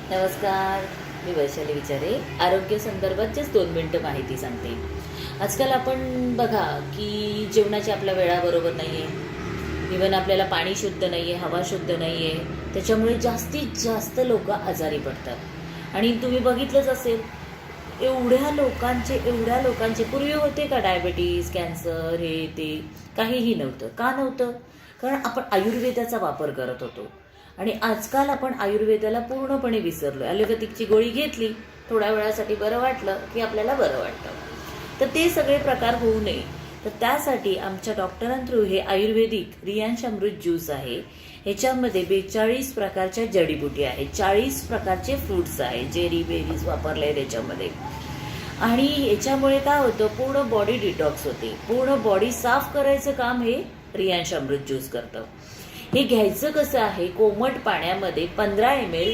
नमस्कार, मी वैशाली विचारे. आरोग्य संदर्भातच 2 मिनिटं माहिती सांगते. आजकाल आपण बघा की जेवणाची आपल्या वेळा बरोबर नाही आहे. इवन आपल्याला पाणी शुद्ध नाही आहे, हवा शुद्ध नाही आहे. त्याच्यामुळे जास्तीत जास्त लोक आजारी पडतात. आणि तुम्ही बघितलंच असेल, एवढ्या लोकांचे पूर्वी होते का डायबिटीज, कॅन्सर, हे ते काहीही नव्हतं. का नव्हतं? कारण आपण आयुर्वेदाचा वापर करत होतो. आणि आजकाल आपण आयुर्वेदाला पूर्णपणे विसरलो. ॲलोपॅथिकची गोळी घेतली, थोड्या वेळासाठी बरं वाटलं की आपल्याला बरं वाटतं. तर ते सगळे प्रकार होऊ नये, तर त्यासाठी आमच्या डॉक्टरांथ्रू हे आयुर्वेदिक रियांश अमृत ज्यूस आहे. ह्याच्यामध्ये 42 प्रकारच्या जडीबुटी आहेत, 40 प्रकारचे फ्रूट्स आहेत, जेरी बेरीज वापरले त्याच्यामध्ये. आणि याच्यामुळे काय होतं, पूर्ण बॉडी डिटॉक्स होते. पूर्ण बॉडी साफ करायचं काम हे रियांश अमृत ज्यूस करतं. हे घ्यायचं कसं आहे, कोमट पाण्यामध्ये 15 ml